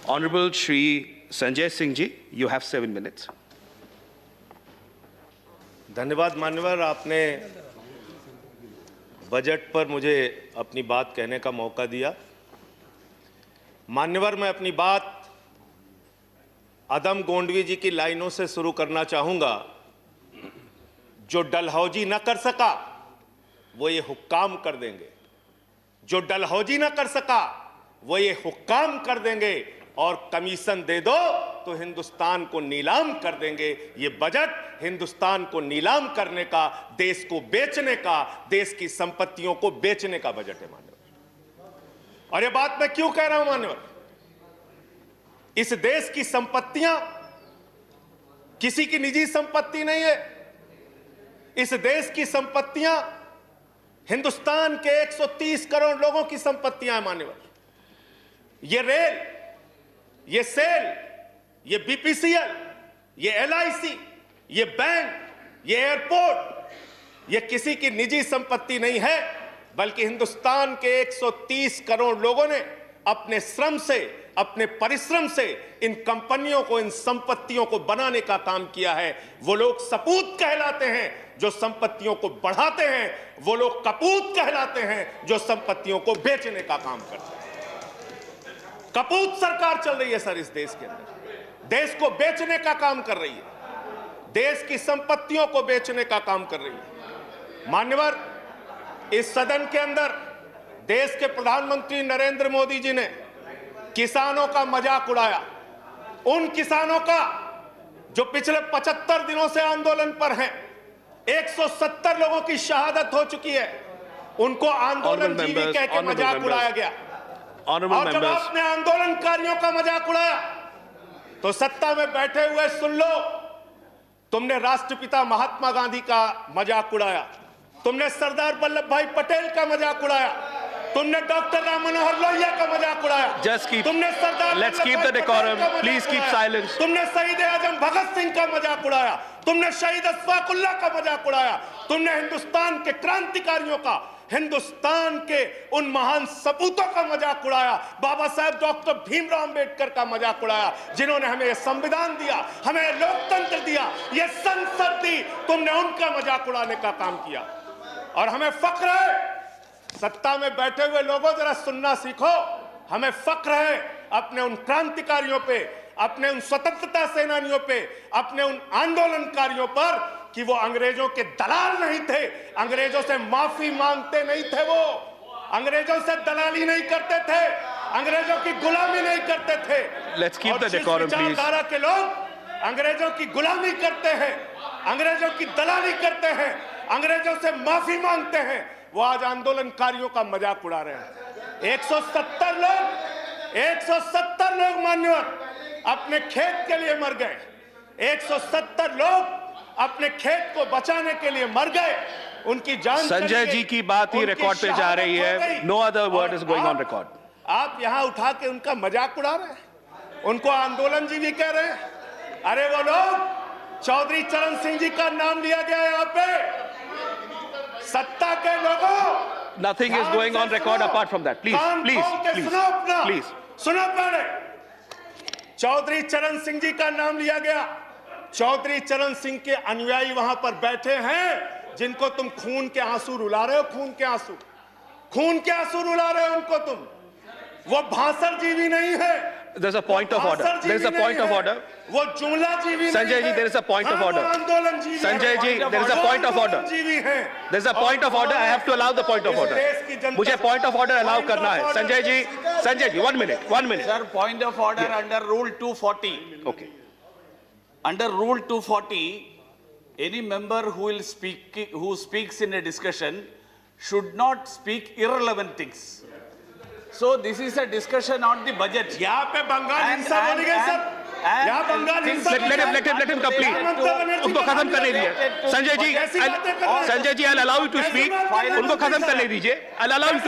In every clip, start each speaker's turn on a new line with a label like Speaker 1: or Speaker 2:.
Speaker 1: Honorable Shri Sanjay Singh ji, you have 7 minutes.
Speaker 2: धन्यवाद मान्यवर, आपने बजट पर मुझे अपनी बात कहने का मौका दिया। मान्यवर, मैं अपनी बात अदम गोंडवी जी की लाइनों से शुरू करना चाहूंगा। जो डलहौजी न कर सका वो ये हुक्काम कर देंगे, जो डलहौजी न कर सका वो ये हुक्काम कर देंगे, और कमीशन दे दो तो हिंदुस्तान को नीलाम कर देंगे। ये बजट हिंदुस्तान को नीलाम करने का, देश को बेचने का, देश की संपत्तियों को बेचने का बजट है मान्यवर। और ये बात मैं क्यों कह रहा हूं मान्यवर? इस देश की संपत्तियां किसी की निजी संपत्ति नहीं है। इस देश की संपत्तियां हिंदुस्तान के 130 करोड़ लोगों की संपत्तियां हैं मान्यवर। ये रेल, ये सेल, ये बीपीसीएल, ये एलआईसी, ये बैंक, ये एयरपोर्ट, ये किसी की निजी संपत्ति नहीं है, बल्कि हिंदुस्तान के 130 करोड़ लोगों ने अपने श्रम से, अपने परिश्रम से इन कंपनियों को, इन संपत्तियों को बनाने का काम किया है। वो लोग सपूत कहलाते हैं जो संपत्तियों को बढ़ाते हैं, वो लोग कपूत कहलाते हैं जो संपत्तियों को बेचने का काम करते हैं। कपूत सरकार चल रही है सर इस देश के अंदर, देश को बेचने का काम कर रही है, देश की संपत्तियों को बेचने का काम कर रही है। मान्यवर, इस सदन के अंदर देश के प्रधानमंत्री नरेंद्र मोदी जी ने किसानों का मजाक उड़ाया। उन किसानों का जो पिछले 75 दिनों से आंदोलन पर हैं, 170 लोगों की शहादत हो चुकी है, उनको आंदोलन जीवी कह के मजाक उड़ाया गया। और जब आपने आंदोलनकारियों का मजाक उड़ाया तो सत्ता में बैठे हुए सुन लो, तुमने राष्ट्रपिता महात्मा गांधी का मजाक उड़ाया, तुमने सरदार वल्लभ भाई पटेल का मजाक उड़ाया, तुमने डॉक्टर राम मनोहर लोहिया का मजाक उड़ाया, तुमने सरदार
Speaker 1: Let's keep the decorum. Please keep silence.
Speaker 2: तुमने शहीद आजम भगत सिंह का मजाक उड़ाया, तुमने शहीद अशफाकुल्लाह का मजाक उड़ाया, तुमने हिंदुस्तान के क्रांतिकारियों का, हिंदुस्तान के उन महान सपूतों का मजाक उड़ाया, बाबा साहेब डॉक्टर भीमराव अंबेडकर का मजाक उड़ाया, जिन्होंने हमें संविधान दिया, हमें लोकतंत्र दिया, ये संसद दी। तुमने उनका मजाक उड़ाने का काम किया। और हमें फख्र है, सत्ता में बैठे हुए लोगों जरा सुनना सीखो, हमें फख्र है अपने उन क्रांतिकारियों पे, अपने उन स्वतंत्रता सेनानियों पे, अपने उन आंदोलनकारियों पर कि वो अंग्रेजों के दलाल नहीं थे, अंग्रेजों से माफी मांगते नहीं थे, वो अंग्रेजों से दलाली नहीं करते थे, अंग्रेजों की गुलामी नहीं करते थे।
Speaker 1: Let's keep the decorum, please.
Speaker 2: विचारधारा के लोग अंग्रेजों की गुलामी करते हैं, अंग्रेजों की दलाली करते हैं, अंग्रेजों से माफी मांगते हैं, वो आज आंदोलनकारियों का मजाक उड़ा रहे हैं। 170 लोग मान्यवर अपने खेत के लिए मर गए, 170 लोग अपने खेत को बचाने के लिए मर गए, उनकी जान।
Speaker 1: संजय जी की बात ही रिकॉर्ड पे जा रही है, no other word is going on record.
Speaker 2: आप यहां उठा के उनका मजाक उड़ा रहे हैं, उनको आंदोलन जीवी कह रहे हैं। अरे वो लोग, चौधरी चरण सिंह जी का नाम लिया गया यहाँ पे, सत्ता के लोगों।
Speaker 1: Nothing is going on record apart from that. Please.
Speaker 2: सुनो पहले, चौधरी चरण सिंह जी का नाम लिया गया। चौधरी चरण सिंह के अनुयायी वहां पर बैठे हैं, जिनको तुम खून के आंसू रुला रहे हो, खून के आंसू रुला रहे हो उनको तुम। वो भाषण जीवी नहीं है।
Speaker 1: There's a point of order.
Speaker 2: वो जुमला जीवी।
Speaker 1: Sanjay ji, there is a point of order.
Speaker 2: आंदोलन जीवी।
Speaker 1: Sanjay ji, there is a point of order. There is a point of order. I have to allow the point of order. मुझे point of order allow करना है। Sanjay ji, 1 minute.
Speaker 3: Sir, point of order under Rule 240.
Speaker 1: Okay.
Speaker 3: Under Rule 240, any member who speaks in a discussion should not speak irrelevant things. So this is a discussion on the budget.
Speaker 2: यहाँ पे बंगाल हिंसा बोली गई sir. यहाँ बंगाल हिंसा।
Speaker 1: Let him complete. उनको खत्म करने दीजिए। Sanjay ji, I'll allow you to speak. उनको खत्म करने दीजिए। I'll allow you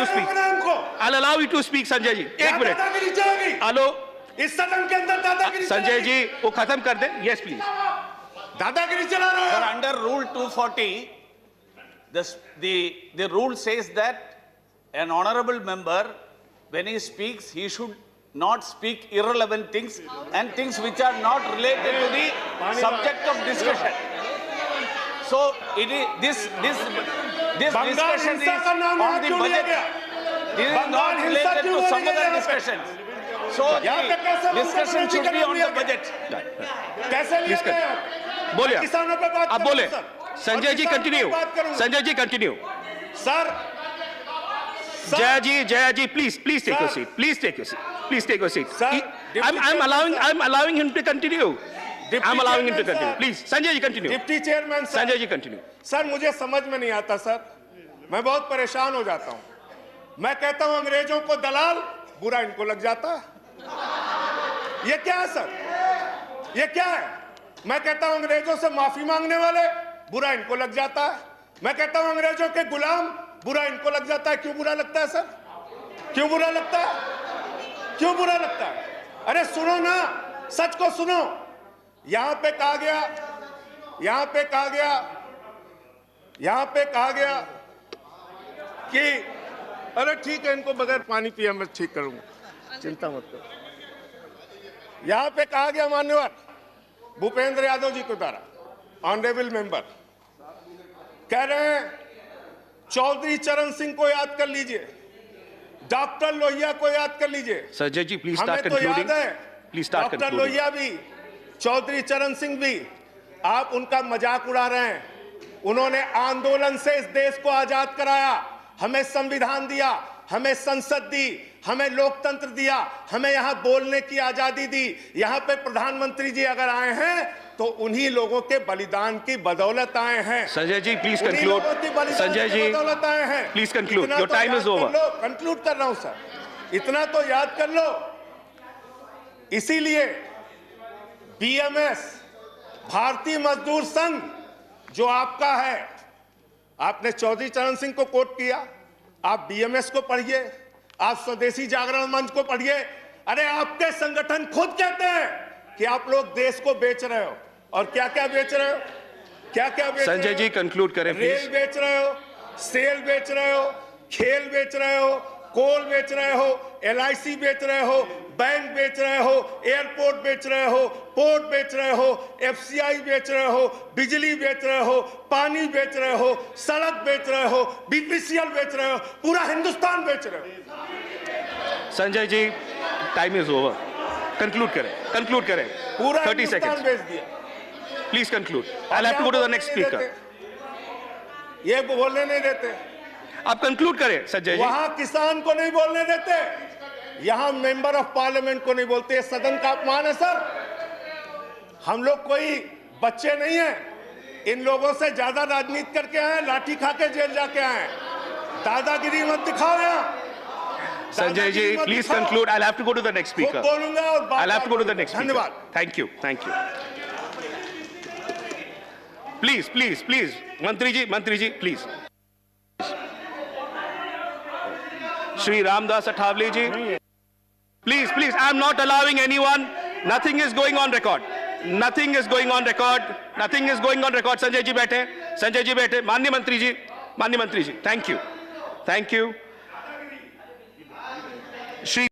Speaker 1: to speak, Sanjay ji. 1 minute. Hello.
Speaker 2: इस सदन के अंदर दादागिरी।
Speaker 1: संजय जी, वो खत्म कर दे। Yes, please.
Speaker 2: दादागिरी चला रहे
Speaker 3: हो। Under Rule 240, the rule says that an honorable member, when he speaks, he should not speak irrelevant things and things which are not related to the subject of discussion. So it is this discussion is on the budget. This is not related to some other discussions. So the discussion should be on the budget.
Speaker 2: कैसे लिया गया?
Speaker 1: बोलिए,
Speaker 2: किसानों पे बात
Speaker 1: आप
Speaker 2: करूं,
Speaker 1: बोले।
Speaker 2: सर।
Speaker 1: संजय जी
Speaker 2: और किसानों पे
Speaker 1: कंटिन्यू,
Speaker 2: बात करूं।
Speaker 1: Sanjay ji continue.
Speaker 2: Sir
Speaker 1: Jaya ji, please take your
Speaker 2: Sir.
Speaker 1: seat. Please take your seat. Please take your seat.
Speaker 2: Sir,
Speaker 1: I'm allowing him to continue.
Speaker 2: Deputy
Speaker 1: I'm allowing him to
Speaker 2: Chairman,
Speaker 1: continue.
Speaker 2: sir.
Speaker 1: Please, Sanjay ji continue.
Speaker 2: Deputy chairman sir,
Speaker 1: Sanjay ji continue.
Speaker 2: Sir मुझे समझ में नहीं आता sir, मैं बहुत परेशान हो जाता हूं। मैं कहता हूं अंग्रेजों को दलाल, बुरा इनको लग जाता है। ये क्या है सर? ये क्या है? मैं कहता हूं अंग्रेजों से माफी मांगने वाले, बुरा इनको लग जाता है। मैं कहता हूं अंग्रेजों के गुलाम, बुरा इनको लग जाता है। क्यों बुरा लगता है सर? क्यों बुरा लगता है? क्यों बुरा लगता है? अरे सुनो ना, सच को सुनो। यहां पे कहा गया कि अरे ठीक है, इनको बगैर पानी पिया मैं ठीक करूंगा, चिंता मत करो। यहां पे कहा गया मान्यवर भूपेंद्र यादव जी के द्वारा, ऑनरेबल मेंबर कह रहे हैं चौधरी चरण सिंह को याद कर लीजिए, डॉक्टर लोहिया को याद कर लीजिए।
Speaker 1: Sanjay ji, please start
Speaker 2: हमें तो
Speaker 1: concluding.
Speaker 2: याद है
Speaker 1: Please start
Speaker 2: doctor
Speaker 1: concluding.
Speaker 2: Lohia भी, चौधरी चरण सिंह भी, आप उनका मजाक उड़ा रहे हैं। उन्होंने आंदोलन से इस देश को आजाद कराया, हमें संविधान दिया, हमें संसद दी, हमें लोकतंत्र दिया, हमें यहां बोलने की आजादी दी। यहां पे प्रधानमंत्री जी अगर आए हैं तो उन्हीं लोगों के बलिदान की बदौलत आए हैं।
Speaker 1: Sanjay ji, please
Speaker 2: उन्हीं
Speaker 1: conclude.
Speaker 2: लोगों की बलिदान
Speaker 1: Sanjay
Speaker 2: की
Speaker 1: ji,
Speaker 2: बदौलत आए हैं।
Speaker 1: please conclude.
Speaker 2: इतना
Speaker 1: Your
Speaker 2: तो
Speaker 1: time
Speaker 2: याद
Speaker 1: is
Speaker 2: कर
Speaker 1: over.
Speaker 2: लो, कंक्लूड कर रहा हूं सर, इतना तो याद कर लो। इसीलिए बीएमएस, भारतीय मजदूर संघ जो आपका है, आपने चौधरी चरण सिंह को कोट किया, आप बीएमएस को पढ़िए, आप स्वदेशी जागरण मंच को पढ़िए। अरे आपके संगठन खुद कहते हैं कि आप लोग देश को बेच रहे हो। और क्या क्या बेच रहे हो? क्या क्या बेच रहे हो?
Speaker 1: संजय जी कंक्लूड करें
Speaker 2: रेल
Speaker 1: प्लीज।
Speaker 2: बेच रहे हो, सेल बेच रहे हो, खेल बेच रहे हो, कोल बेच रहे हो, एलआईसी बेच रहे हो, बैंक बेच रहे हो, एयरपोर्ट बेच रहे हो, पोर्ट बेच रहे हो, एफसीआई बेच रहे हो, बिजली बेच रहे हो, पानी बेच रहे हो, सड़क बेच रहे हो, बीपीसीएल बेच रहे हो, पूरा हिंदुस्तान बेच रहे हो।
Speaker 1: Sanjay ji, time is over. Conclude करें।
Speaker 2: पूरा
Speaker 1: 30
Speaker 2: हिंदुस्तान
Speaker 1: seconds.
Speaker 2: बेच दिया।
Speaker 1: Please conclude. I'll have to go to the next speaker.
Speaker 2: ये बोलने नहीं देते,
Speaker 1: आप कंक्लूड करें संजय जी।
Speaker 2: वहां किसान को नहीं बोलने देते, यहां मेंबर ऑफ पार्लियामेंट को नहीं बोलते। ये सदन का अपमान है सर। हम लोग कोई बच्चे नहीं हैं, इन लोगों से ज्यादा राजनीति करके आए, लाठी खा के जेल जाके आए। दादागिरी मत दिखाओ यहाँ।
Speaker 1: Sanjay ji, please conclude. I'll have to go to the next speaker.
Speaker 2: बोलूंगा और बात
Speaker 1: I'll have to go to the next speaker.
Speaker 2: धन्यवाद।
Speaker 1: Thank you. Please. मंत्री जी, please. Shri Ramdas Athawale ji. Please. I'm not allowing anyone. Nothing is going on record. Sanjay ji बैठे। माननीय मंत्री जी। Thank you. Shri